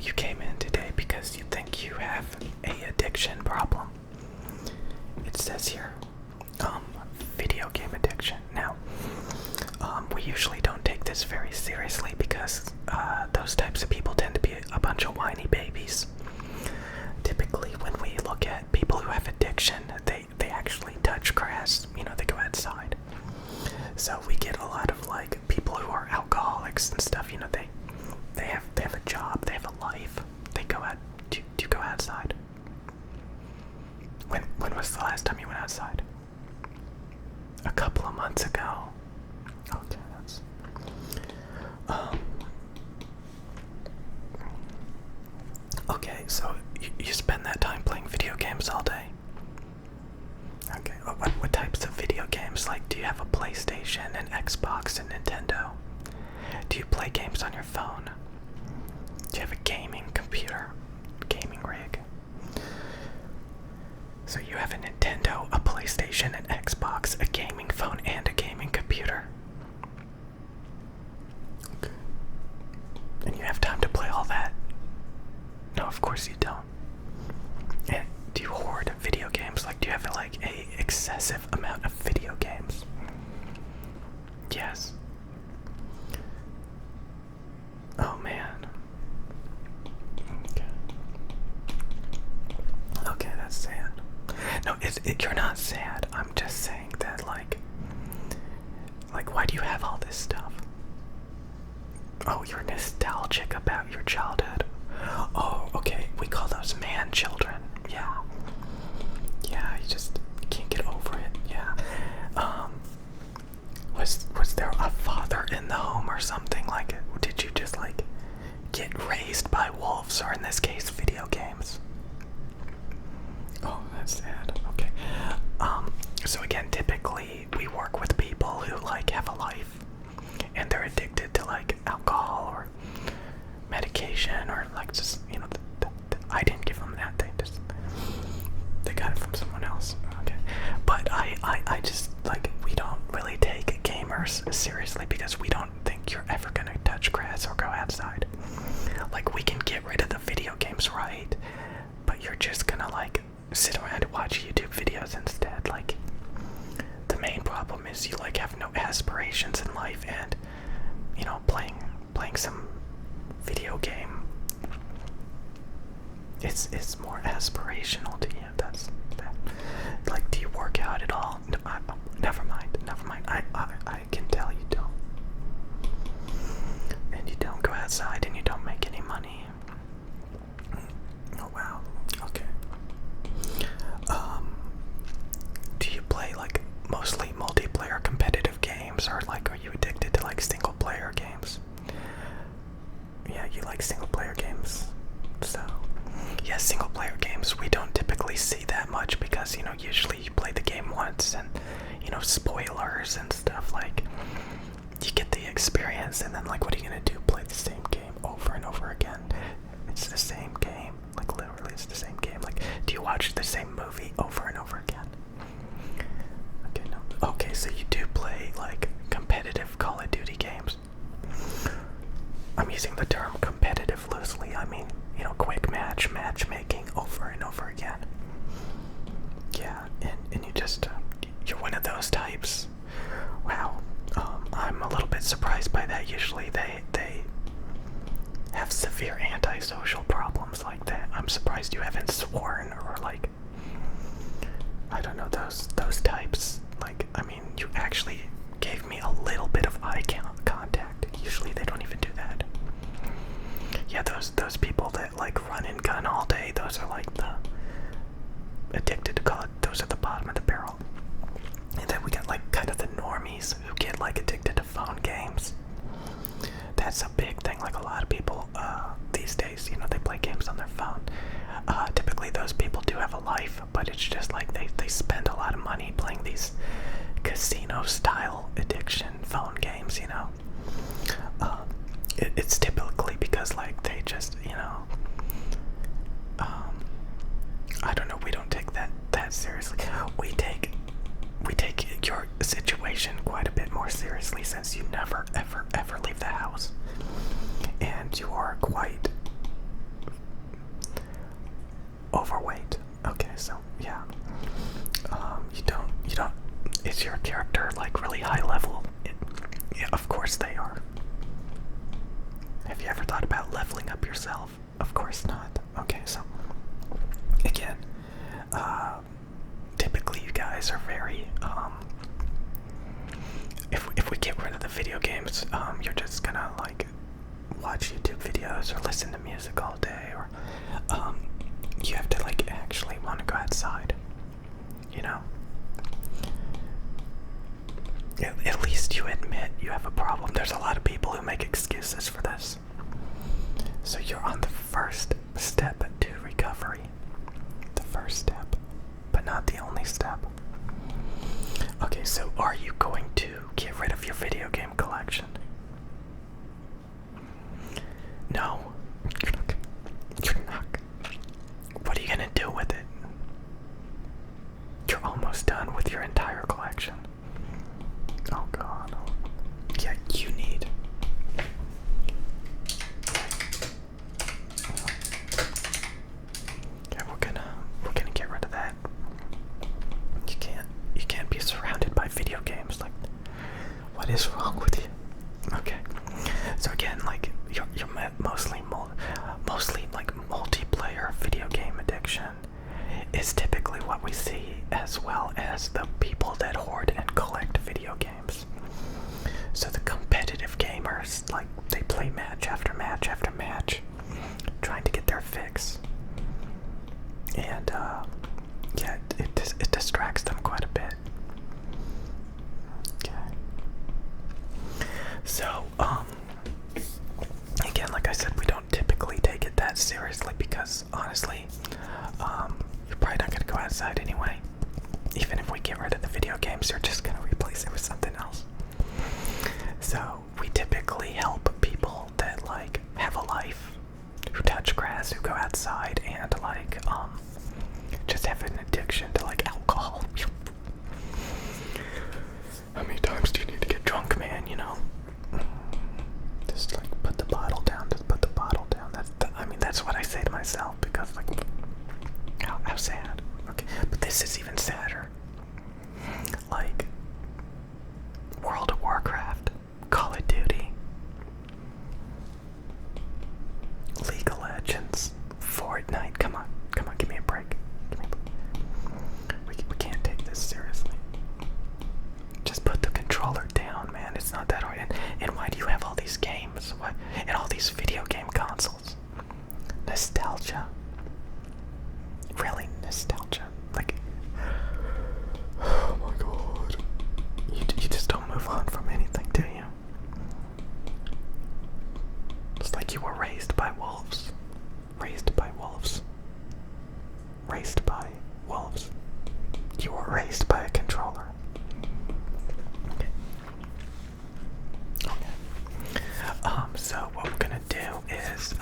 you came in today because you think you have a addiction problem. It says here, video game addiction. Now, we usually don't take this very seriously because those types of people tend to be a bunch of whiny babies. Typically, when we look at people who have addiction, they actually touch grass. They go outside. So we get a lot of like people who are alcoholics and stuff. They have a job, they have a life. They go out. Do you go outside? When was the last time you went outside? A couple of months ago. Okay, that's okay, so you spend that time playing video games all day? Okay, what types of video games? Like, do you have a PlayStation, an Xbox, a Nintendo? Do you play games on your phone? Do you have a gaming computer? Gaming rig? So you have a Nintendo, a PlayStation, an Xbox, a gaming phone, and a gaming computer. Okay. And you have time to play all that? No, of course you don't. And do you hoard video games? Like, do you have like a excessive amount of video games? Yes. Oh man. Okay. Okay, that's sad. No, you're not sad. I'm just saying that like, why do you have all this stuff? Oh, you're nostalgic about your childhood. Oh, okay. We call those man children. Yeah. Yeah, you just can't get over it. Yeah. Was there a father in the home or something? Like, did you just like get raised by wolves, or in this case, video games? Oh, that's sad. Okay. So again, typically we work with people who like have a life and they're addicted to like alcohol or medication, or like just I didn't give them that. They got it from someone else. Okay. But I just like, we don't really take gamers seriously because we don't think you're ever gonna touch grass or go outside. Like, we can get rid of the video games, right? But you're just gonna like sit around and watch YouTube videos instead. Like, the main problem is you like have no aspirations in life, and playing some video game, it's more aspirational to you. That's that. Like, do you work out at all? No, never mind. I can tell you don't. And you don't go outside, and you don't make any money. Oh wow. Okay. Do you play like mostly multiplayer competitive games, or like are you addicted to like single player games? Yeah, you like single player games. So, yeah, single player games we don't typically see that much because, usually you play the game once and, spoilers and stuff. Like, you get the experience, and then like, what are you gonna do? Play the same game over and over again? It's the same game. Like, literally it's the same game. Like, do you watch the same movie over and over again? Okay, no. Okay, so you do play like competitive Call of Duty games. I'm using the term competitive loosely. I mean, quick matchmaking over and over again. Yeah, and you just, you're one of those types. Wow. I'm a little bit surprised by that. Usually they have severe antisocial problems like that. I'm surprised you haven't sworn, or like, I don't know, those types. Like, I mean, you actually gave me a little bit of eye contact. Usually they don't even do that. Yeah, those people that like run and gun all day, those are like the addicted to call it. Those are the bottom of the barrel. And then we got like kind of the normies who get like addicted to phone games. That's a big thing. Like, a lot of people these days, they play games on their phone. Typically those people do have a life, but it's just like they spend a lot of money playing these casino style addiction phone games. It's typically because like they just, I don't know, we don't take that seriously. We take your situation quite a bit more seriously, since you never ever leave the house, and you are quite up yourself? Of course not. Okay, so again, typically you guys are very if we get rid of the video games, you're just gonna like watch YouTube videos or listen to music all day, or you have to like actually want to go outside, you know. At least you admit you have a problem. There's a lot of people who make excuses for this. So you're on the first step to recovery. The first step, but not the only step. Okay, so are you going to get rid of your video game collection? No. You're not. What are you gonna do with it? You're almost done with your entire collection. Oh god. Yeah, you need. Yeah, we're gonna get rid of that. You can't be surrounded by video games. Like, what is wrong with you? Okay. So again, like you're mostly like multiplayer video game addiction is typically what we see, as well as the people that hoard and collect video games. So the competitive gamers, like, they play match after match after match, trying to get their fix. And yeah, it distracts them quite a bit. Okay. So again, like I said, we don't typically take it that seriously because honestly, you're probably not gonna go outside anyway. Even if we get rid of the video games, you're just gonna replace it with something else. So we typically help people that like have a life, who touch grass, who go outside, and like just have an addiction to like alcohol. How many times do you need to get drunk, man? You know, just like put the bottle down. Just put the bottle down. That's what I say to myself, because like, how sad. Okay, but this is even sadder. Like World of Warcraft, Call of Duty, League of Legends, Fortnite. Come on, give me a break. We can't take this seriously. Just put the controller down, man. It's not that hard. And why do you have all these games? What? And all these video game consoles? Nostalgia. Really, nostalgia. Like, oh my god. You just don't move on from anything, do you? It's like you were raised by wolves. Raised by wolves. Raised by wolves. You were raised by a controller. Okay. So what we're gonna do is,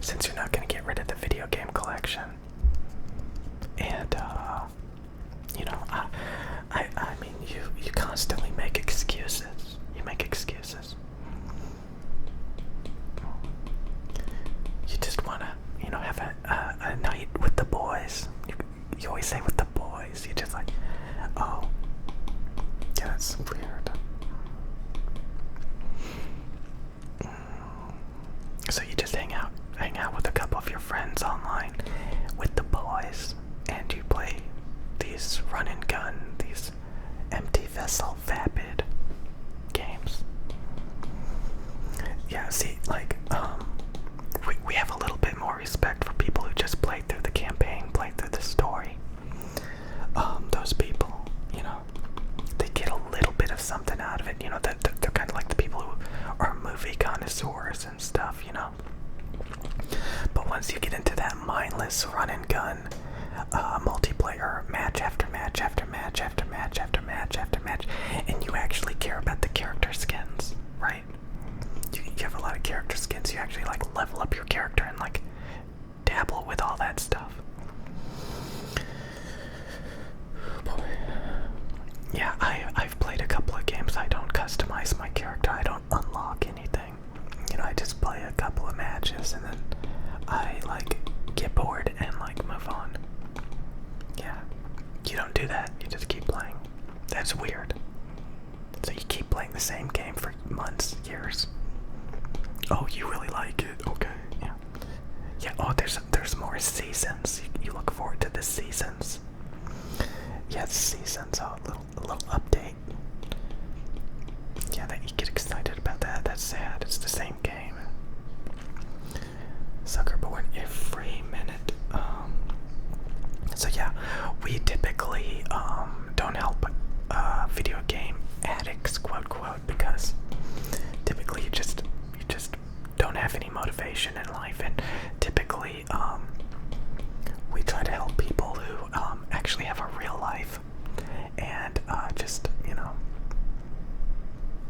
since you're not gonna get rid of the video game collection, and you know, I mean, you constantly make excuses. You make excuses. You just wanna, you know, have a night with the boys. You always say with the boys. You just like, oh, yeah, that's weird. So you just hang out with a couple of your friends online with the boys, and you play these run and gun, these empty vessel vapid games. Yeah, see, like, we have a little bit more respect for people who just play through the campaign, play through the story. Those people, you know, they get a little bit of something out of it, you know, they're kind of like the people who are movie connoisseurs and stuff, you know. But once you get into that mindless run and gun, multiplayer, match after match after match after match after match after match, and you actually care about the character skins, right? You have a lot of character skins. You actually like level up your character and like dabble with all that stuff. Boy. Yeah, I've played a couple of games. I don't customize my character. I don't unlock anything. You know, I just play a couple of matches and then I like get bored and like move on. Yeah, you don't do that. You just keep playing. That's weird. So you keep playing the same game for months, years. Oh, you really like it? Okay. are seasons. You look forward to the seasons. Yeah, the seasons. Oh, a little update. Yeah, that you get excited about that. That's sad. It's the same game. Suckerborn every minute. So yeah, we typically don't help video game addicts, quote quote, because typically you just don't have any motivation in life, and typically we try to help people who actually have a real life, and just, you know,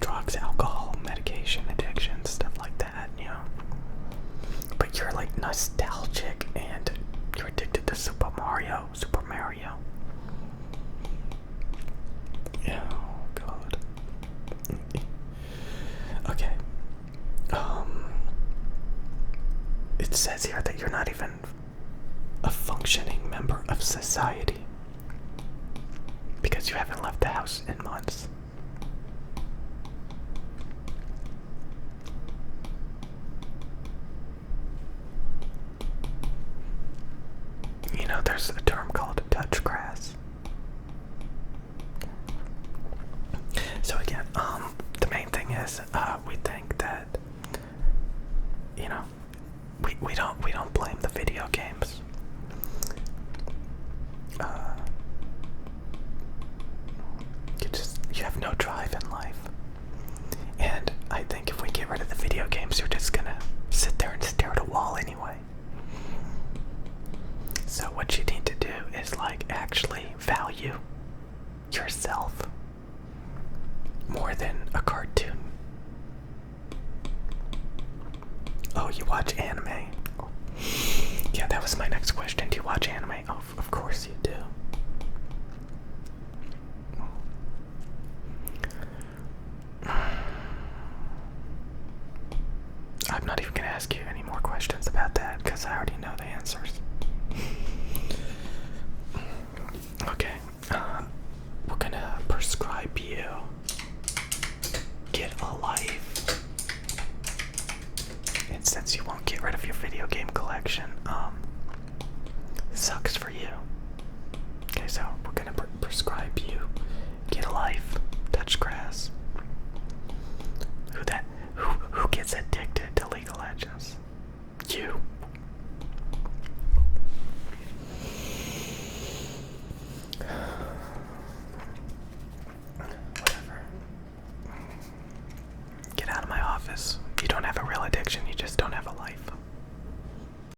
drugs, alcohol, medication addiction, stuff like that, you know. But you're like nostalgic and you're addicted to Super Mario. Oh god. Okay. It says here that you're not even a functioning member of society because you haven't left the house in months. You know, there's a term called touch grass. So again, the main thing is, we think that, you know, we don't blame the video games. You have no drive in life, and I think if we get rid of the video games, you're just gonna sit there and stare at a wall anyway. So what you need to do is like actually value yourself more than a cartoon. Oh, you watch anime? Yeah, that was my next question. Do you watch anime? Oh, of course you do. I'm not even gonna ask you any more questions about that because I already know the answers. Okay, we're gonna prescribe you Get a Life. And since you won't get rid of your video game collection, sucks for you. Okay, so we're gonna prescribe you Get a Life, touch grass. Who gets addicted to League of Legends? You. Whatever. Get out of my office. You don't have a real addiction, you just don't have a life.